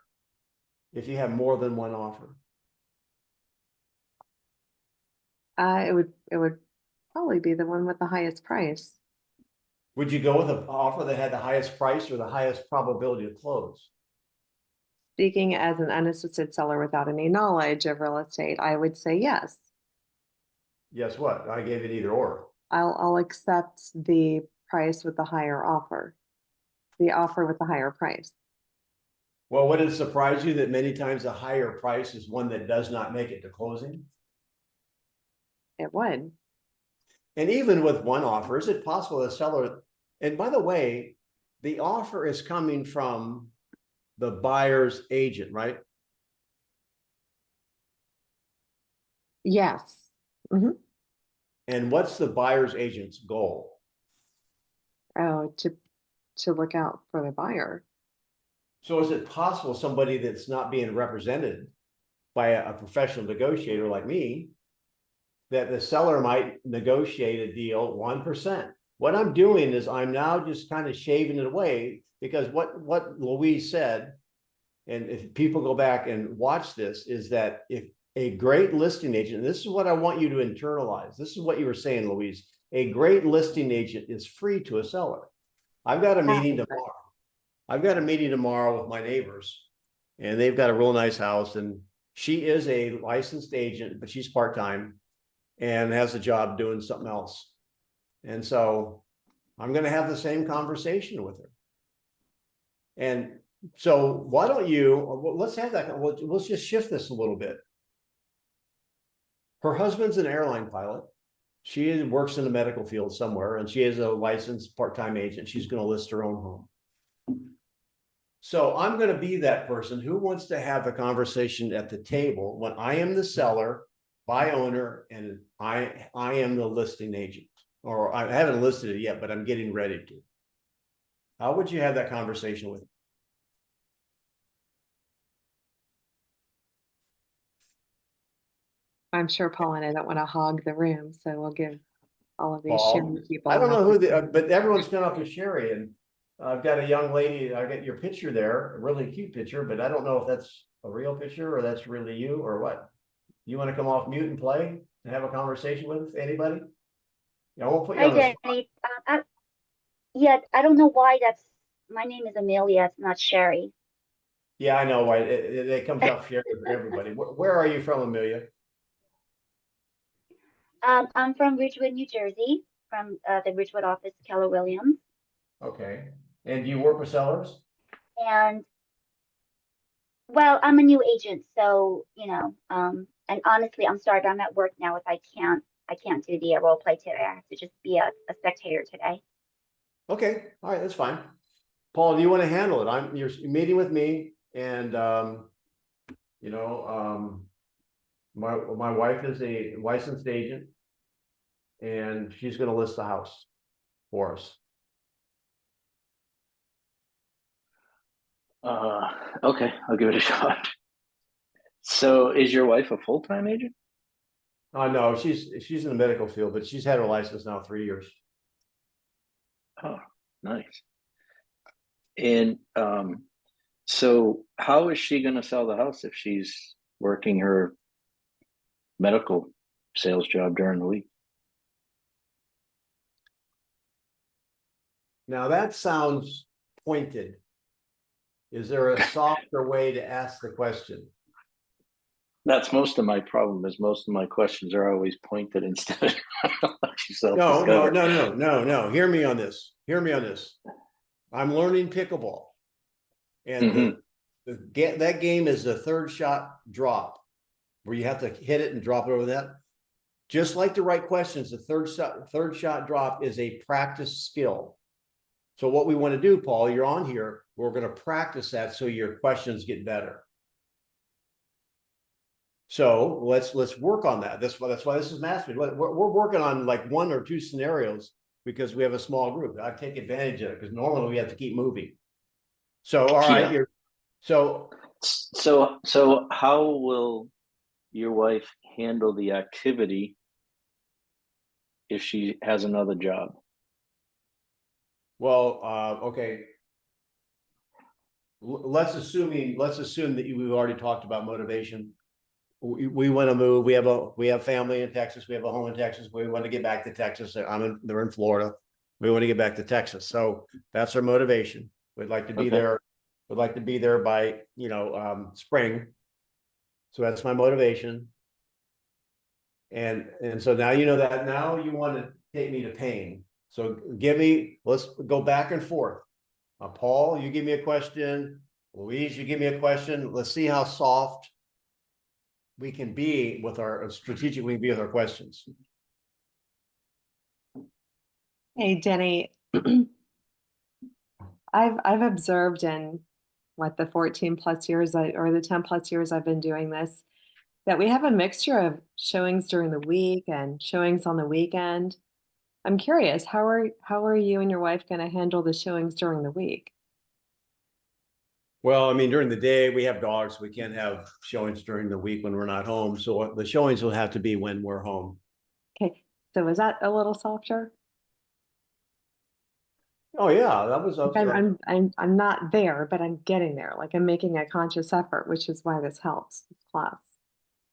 S1: if you have more than one offer?
S3: It would probably be the one with the highest price.
S1: Would you go with an offer that had the highest price or the highest probability to close?
S3: Speaking as an unassisted seller without any knowledge of real estate, I would say yes.
S1: Guess what? I gave it either or.
S3: I'll accept the price with the higher offer. The offer with the higher price.
S1: Well, would it surprise you that many times the higher price is one that does not make it to closing?
S3: It would.
S1: And even with one offer, is it possible the seller, and by the way, the offer is coming from the buyer's agent, right?
S3: Yes. Mm-hmm.
S1: And what's the buyer's agent's goal?
S3: Oh, to look out for the buyer.
S1: So is it possible somebody that's not being represented by a professional negotiator like me, that the seller might negotiate a deal 1%? What I'm doing is I'm now just kind of shaving it away, because what Louise said, and if people go back and watch this, is that if a great listing agent, and this is what I want you to internalize, this is what you were saying, Louise, a great listing agent is free to a seller. I've got a meeting tomorrow. I've got a meeting tomorrow with my neighbors, and they've got a real nice house, and she is a licensed agent, but she's part-time and has a job doing something else. And so I'm going to have the same conversation with her. And so why don't you, let's have that, let's just shift this a little bit. Her husband's an airline pilot. She works in the medical field somewhere, and she is a licensed part-time agent. She's going to list her own home. So I'm going to be that person who wants to have the conversation at the table when I am the seller, by owner, and I am the listing agent, or I haven't listed it yet, but I'm getting ready to. How would you have that conversation with me?
S3: I'm sure Paul and I don't want to hog the room, so we'll give all of these
S1: Paul,
S3: Sherry people.
S1: I don't
S3: an
S1: know who
S3: opportunity.
S1: but everyone's come up with Sherry, and I've got a young lady. I got your picture there, a really cute picture, but I don't know if that's a real picture or that's really you or what. You want to come off mute and play and have a conversation with anybody? I won't put you
S4: Hi,
S1: on the spot.
S4: Denny. Yeah, I don't know why my name is Amelia, it's not Sherry.
S1: Yeah, I know why it comes up Sherry for everybody. Where are you from, Amelia?
S4: I'm from Ridgewood, New Jersey, from the Ridgewood office, Keller Williams.
S1: Okay. And do you work with sellers?
S4: And Well, I'm a new agent, so, and honestly, I'm sorry, but I'm at work now. If I can't do the role play today. I have to just be a spectator today.
S1: Okay, all right, that's fine. Paul, do you want to handle it? You're meeting with me and, you know, my wife is a licensed agent and she's going to list the house for us.
S2: Okay, I'll give it a shot. So is your wife a full-time agent?
S1: No, she's in the medical field, but she's had her license now 3 years.
S2: Oh, nice. And so how is she going to sell the house if she's working her medical sales job during the week?
S1: Now that sounds pointed. Is there a softer way to ask the question?
S2: That's most of my problem. Is most of my questions are always pointed instead of
S1: No. Hear me on this. I'm learning pickleball. And that game is the third shot drop, where you have to hit it and drop it over that. Just like the right questions, the third shot drop is a practice skill. So what we want to do, Paul, you're on here, we're going to practice that so your questions get better. So let's work on that. That's why this is mastery. We're working on like 1 or 2 scenarios because we have a small group. I take advantage of it because normally we have to keep moving. So all right,
S2: Yeah. So how will your wife handle the activity if she has another job?
S1: Well, okay. Let's assume that we've already talked about motivation. We want to move. We have family in Texas. We have a home in Texas. We want to get back to Texas. They're in Florida. We want to get back to Texas. So that's our motivation. We'd like to be there. We'd like to be there by, spring. So that's my motivation. And so now you know that. Now you want to take me to pain. So let's go back and forth. Paul, you give me a question. Louise, you give me a question. Let's see how soft we can be with our questions.
S3: Hey, Denny, I've observed in the 14 plus years or the 10 plus years I've been doing this, that we have a mixture of showings during the week and showings on the weekend. I'm curious, how are you and your wife going to handle the showings during the week?
S1: Well, I mean, during the day we have dogs. We can't have showings during the week when we're not home. So the showings will have to be when we're home.
S3: Okay, so is that a little softer?
S1: Oh yeah, that was.
S3: I'm not there, but I'm getting there. Like I'm making a conscious effort, which is why this helps this class.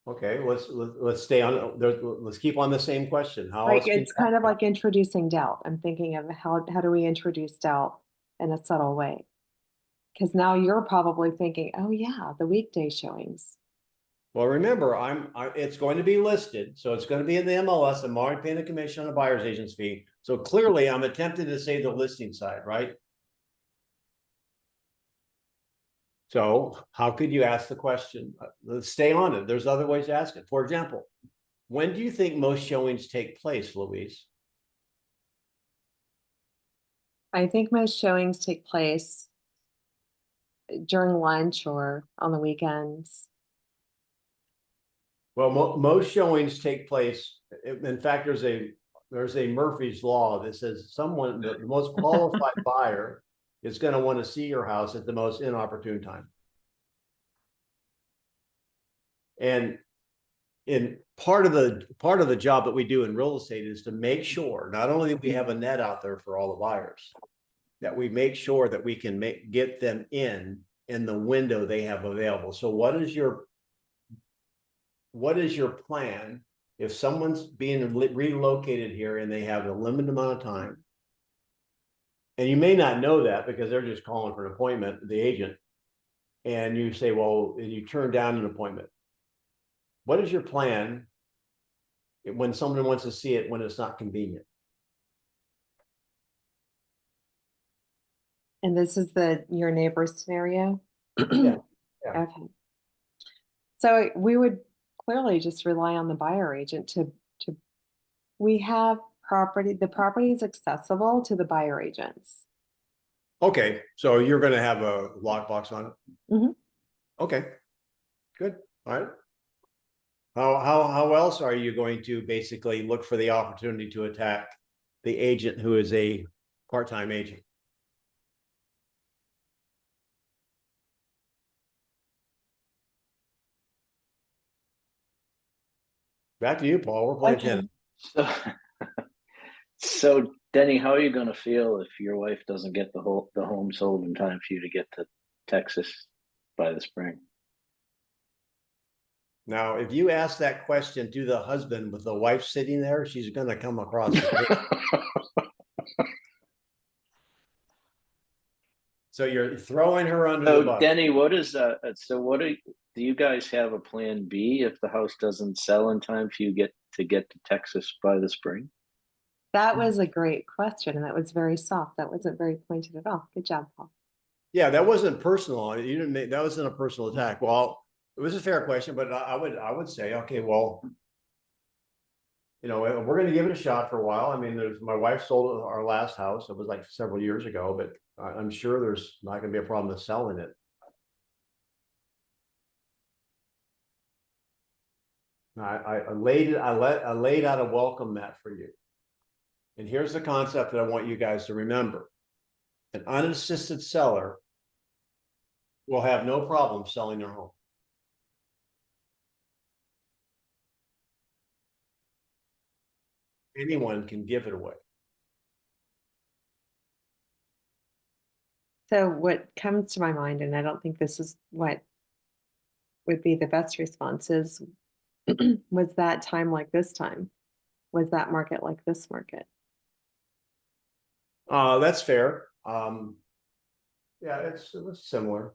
S1: Okay, let's stay on. Let's keep on the same question. How
S3: Like
S1: else
S3: it's kind of like introducing doubt. I'm thinking of how do we introduce doubt in a subtle way? Because now you're probably thinking, oh yeah, the weekday showings.
S1: Well, remember, it's going to be listed, so it's going to be in the MLS. I'm already paying a commission on a buyer's agent's fee. So clearly, I'm attempting to save the listing side, right? So how could you ask the question? Let's stay on it. There's other ways to ask it. For example, when do you think most showings take place, Louise?
S3: I think most showings take place during lunch or on the weekends.
S1: Well, most showings take place. In fact, there's a Murphy's Law that says the most qualified buyer is going to want to see your house at the most inopportune time. And in part of the job that we do in real estate is to make sure not only that we have a net out there for all the buyers, that we make sure that we can get them in the window they have available. So what is your plan if someone's being relocated here and they have a limited amount of time? And you may not know that because they're just calling for an appointment, the agent, and you say, well, and you turn down an appointment. What is your plan when someone wants to see it when it's not convenient?
S3: And this is your neighbor scenario?
S1: Yeah. Yeah.
S3: Okay. So we would clearly just rely on the buyer agent to, we have property, the property is accessible to the buyer agents.
S1: Okay, so you're gonna have a lockbox on it?
S3: Mhm.
S1: Okay, good, all right. How else are you going to basically look for the opportunity to attack the agent who is a part-time agent? Back to you, Paul, we're playing
S3: Okay.
S1: tennis.
S2: So, so Denny, how are you going to feel if your wife doesn't get the home sold in time for you to get to Texas by the spring?
S1: Now, if you ask that question to the husband with the wife sitting there, she's gonna come across. So you're throwing her under the
S2: So
S1: bus.
S2: Denny, what is so what do you guys have a plan B if the house doesn't sell in time for you get to Texas by the spring?
S3: That was a great question, and that was very soft. That wasn't very pointed at all. Good job, Paul.
S1: Yeah, that wasn't personal. You didn't make, that wasn't a personal attack. Well, it was a fair question, but I would say, okay, well, you know, we're going to give it a shot for a while. I mean, my wife sold our last house. It was like several years ago, but I'm sure there's not going to be a problem with selling it. I laid out a welcome mat for you. And here's the concept that I want you guys to remember. An unassisted seller will have no problem selling their home. Anyone can give it away.
S3: So what comes to my mind, and I don't think this is what would be the best response, is was that time like this time? Was that market like this market?
S1: That's fair. Yeah, it's similar.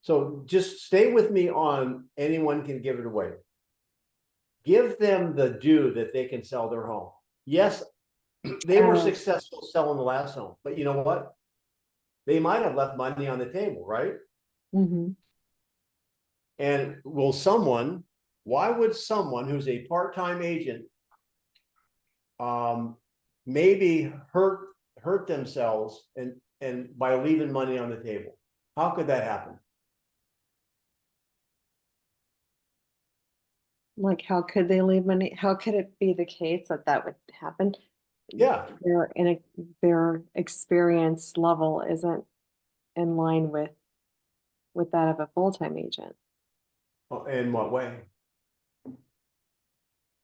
S1: So just stay with me on anyone can give it away. Give them the due that they can sell their home. Yes, they were successful selling the last home, but you know what? They might have left money on the table, right?
S3: Mm-hmm.
S1: And why would someone who's a part-time agent maybe hurt themselves and by leaving money on the table? How could that happen?
S3: Like, how could they leave money? How could it be the case that that would happen?
S1: Yeah.
S3: Their experience level isn't in line with that of a full-time agent.
S1: In what way?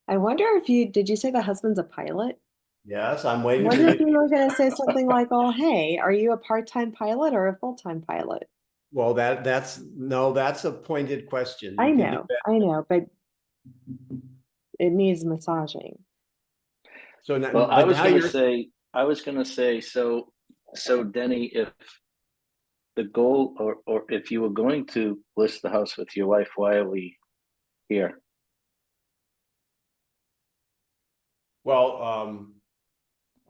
S3: I wonder if did you say the husband's a pilot?
S1: Yes, I'm
S3: I
S1: waiting for
S3: wonder if
S1: you.
S3: you were going to say something like, "Oh, hey, are you a part-time pilot or a full-time pilot?"
S1: Well, that's a pointed question.
S3: I
S1: You can do
S3: know, but it needs massaging.
S1: so now,
S2: Well,
S1: but
S2: I was gonna say, so Denny, if the goal or if you were going to list the house with your wife, why are we here?
S1: well,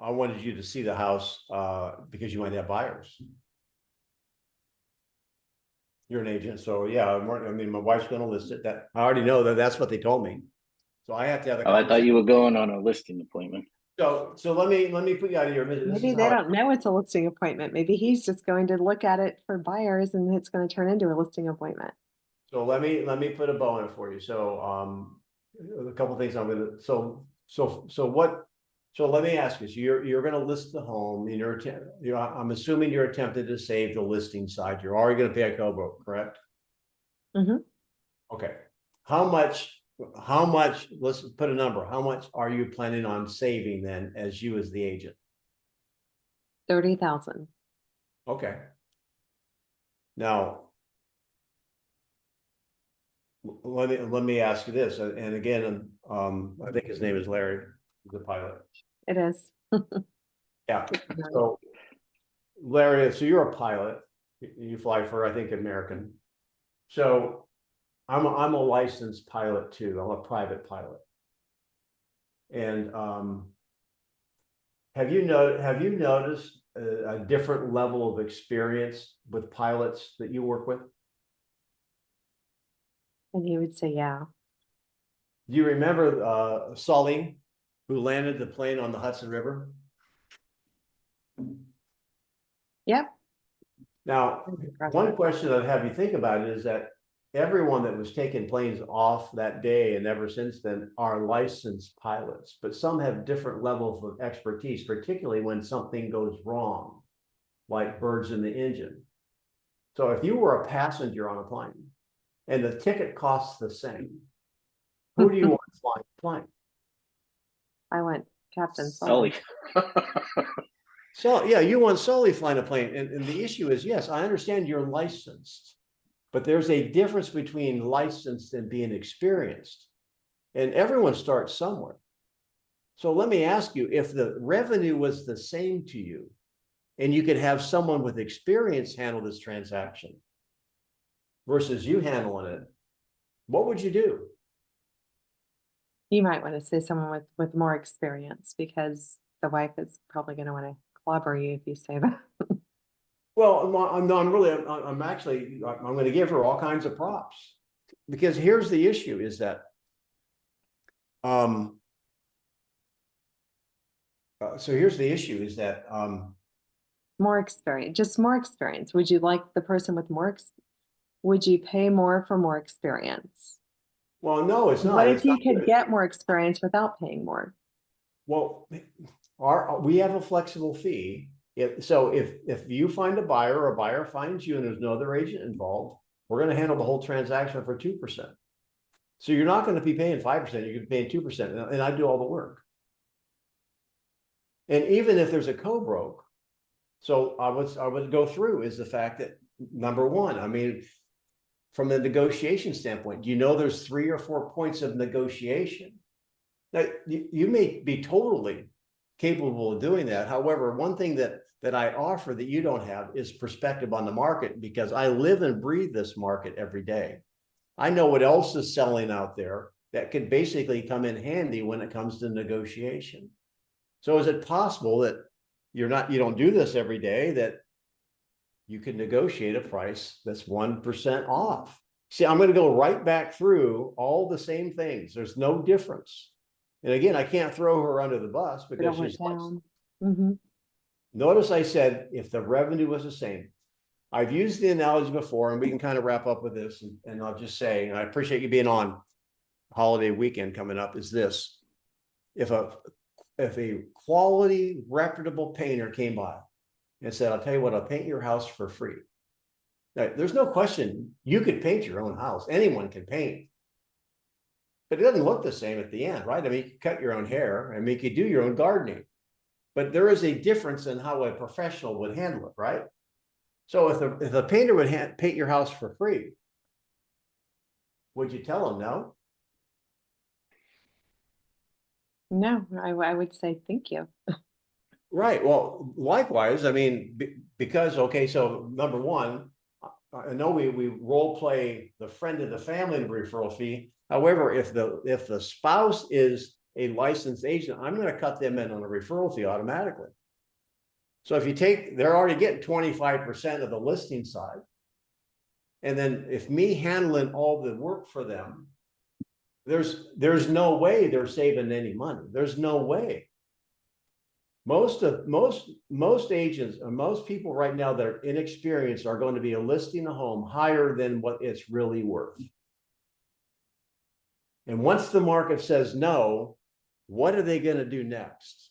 S1: I wanted you to see the house because you might have buyers. You're an agent, so yeah. I mean, my wife's going to list it. That I already know that's what they told me. So I have to have a
S2: Oh, I thought
S1: conversation.
S2: you were going on a listing appointment.
S1: So let me put you out of your misery.
S3: Maybe they don't know it's a listing appointment. Maybe he's just going to look at it for buyers and it's going to turn into a listing appointment.
S1: So let me put a bow in it for you. So a couple of things I'm gonna so let me ask you. So you're gonna list the home and I'm assuming you're attempting to save the listing side. You're already gonna pay a co-broke, correct?
S3: Mm-hmm.
S1: Okay. How much, let's put a number. How much are you planning on saving then as the agent?
S3: 30,000.
S1: Okay. Now, let me ask you this, and again, I think his name is Larry, the pilot.
S3: It is.
S1: Yeah. So, Larry, so you're a pilot. You fly for, I think, American. So, I'm a licensed pilot too. I'm a private pilot. And have you noticed a different level of experience with pilots that you work with?
S3: And he would say, yeah.
S1: Do you remember Sully, who landed the plane on the Hudson River?
S3: Yep.
S1: Now, one question I'd have you think about is that everyone that was taking planes off that day and ever since then are licensed pilots, but some have different levels of expertise, particularly when something goes wrong, like birds in the engine. So if you were a passenger on a plane and the ticket costs the same, who do you want flying the plane?
S3: I went Captain
S2: Sully.
S3: Sully.
S1: So yeah, you want Sully flying a plane. And the issue is, yes, I understand you're licensed, but there's a difference between licensed and being experienced. And everyone starts somewhere. So let me ask you, if the revenue was the same to you, and you could have someone with experience handle this transaction versus you handling it, what would you do?
S3: You might want to say someone with more experience, because the wife is probably going to want to clobber you if you say that.
S1: Well, no, I'm actually going to give her all kinds of props, because here's the issue is that, so here's the issue is that,
S3: More experience, just more experience. Would you like the person with more, would you pay more for more experience?
S1: well, no, it's not.
S3: What if
S1: It's
S3: you
S1: not
S3: could
S1: good.
S3: get more experience without paying more?
S1: Well, we have a flexible fee. If you find a buyer or a buyer finds you and there's no other agent involved, we're going to handle the whole transaction for 2%. So you're not going to be paying 5%, you're going to be paying 2%, and I do all the work. And even if there's a co-broke, so I would go through is the fact that, number one, I mean, from the negotiation standpoint, do you know there's 3 or 4 points of negotiation? Now, you may be totally capable of doing that. However, one thing that I offer that you don't have is perspective on the market, because I live and breathe this market every day. I know what else is selling out there that could basically come in handy when it comes to negotiation. So is it possible that you don't do this every day, that you can negotiate a price that's 1% off? See, I'm going to go right back through all the same things. There's no difference. And again, I can't throw her under the bus because she's
S3: down.
S1: Notice I said if the revenue was the same. I've used the analogy before, and we can kind of wrap up with this, and I'll just say, and I appreciate you being on holiday weekend coming up, is this. If a quality, reputable painter came by and said, I'll tell you what, I'll paint your house for free. Now, there's no question you could paint your own house. Anyone can paint. But it doesn't look the same at the end, right? I mean, you can cut your own hair. I mean, you could do your own gardening. But there is a difference in how a professional would handle it, right? So if a painter would paint your house for free, would you tell him no?
S3: No, I would say thank you.
S1: Right. Well, likewise, I mean, because, okay, so number one, I know we role play the friend of the family in the referral fee. However, if the spouse is a licensed agent, I'm going to cut them in on a referral fee automatically. So if you they're already getting 25% of the listing side. And then if me handling all the work for them, there's no way they're saving any money. There's no way. Most agents or most people right now that are inexperienced are going to be listing a home higher than what it's really worth. And once the market says no, what are they going to do next?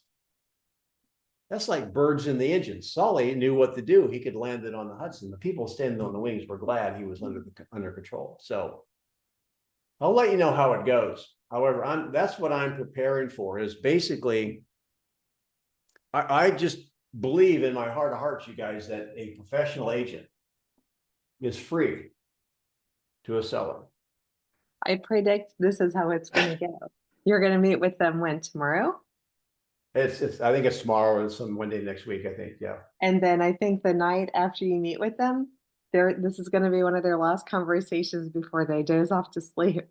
S1: That's like birds in the engine. Sully knew what to do. He could land it on the Hudson. The people standing on the wings were glad he was under control. So I'll let you know how it goes. However, that's what I'm preparing for, is basically, I just believe in my heart of hearts, you guys, that a professional agent is free to a seller.
S3: I predict this is how it's going to go. You're going to meet with them when, tomorrow?
S1: I think it's tomorrow and some one day next week, I think. Yeah.
S3: And then I think the night after you meet with them, this is going to be one of their last conversations before they doze off to sleep.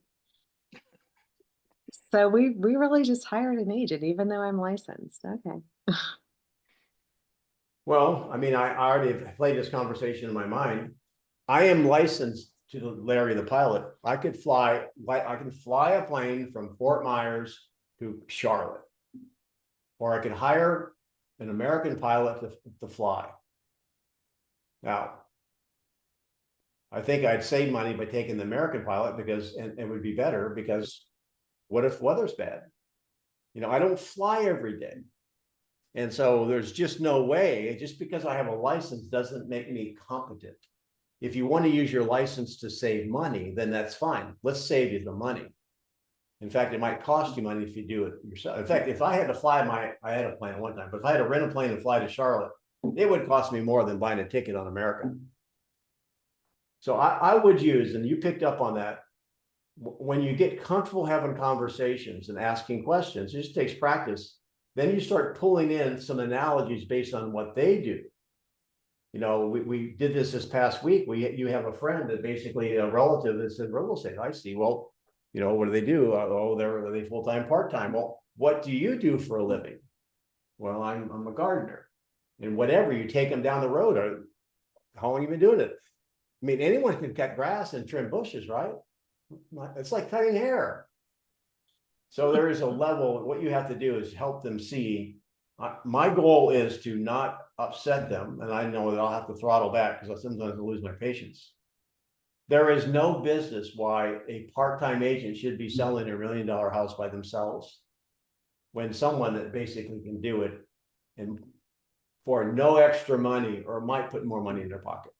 S3: So we really just hired an agent, even though I'm licensed. Okay.
S1: Well, I mean, I already played this conversation in my mind. I am licensed to Larry, the pilot, I can fly a plane from Fort Myers to Charlotte. Or I could hire an American pilot to fly. Now, I think I'd save money by taking the American pilot because, and it would be better because what if weather's bad? You know, I don't fly every day. And so there's just no way, just because I have a license doesn't make me competent. If you want to use your license to save money, then that's fine. Let's save you the money. In fact, it might cost you money if you do it yourself. In fact, if I had to fly I had a plane one time, but if I had to rent a plane and fly to Charlotte, it would cost me more than buying a ticket on American. So I would use, and you picked up on that, when you get comfortable having conversations and asking questions, it just takes practice. Then you start pulling in some analogies based on what they do. You know, we did this past week. You have a friend that basically a relative that's in real estate. I see. Well, you know, what do they do? Oh, are they full-time, part-time? Well, what do you do for a living? Well, I'm a gardener. And whatever, you take them down the road. Or how long have you been doing it? I mean, anyone can cut grass and trim bushes, right? It's like cutting hair. So there is a level, what you have to do is help them see. My goal is to not upset them. And I know that I'll have to throttle back because sometimes I lose my patience. There is no business why a part-time agent should be selling $1 million house by themselves when someone that basically can do it and for no extra money or might put more money in their pocket.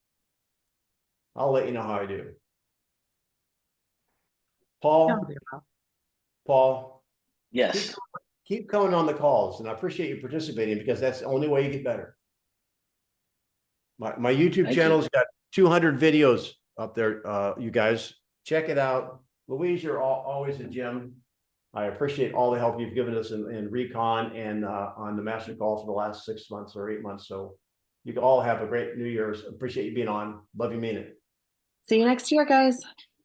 S1: I'll let you know how I do. Paul,
S2: Yes.
S1: keep coming on the calls, and I appreciate you participating because that's the only way you get better. My YouTube channel's got 200 videos up there. You guys check it out. Louise, you're always a gem. I appreciate all the help you've given us in recon and on the master call for the last 6 months or 8 months. So you all have a great New Year's. Appreciate you being on. Love you, mean it.
S3: See you next year, guys.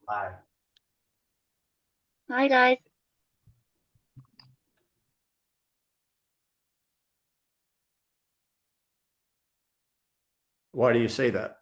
S1: Bye.
S4: Hi, guys.
S1: Why do you say that?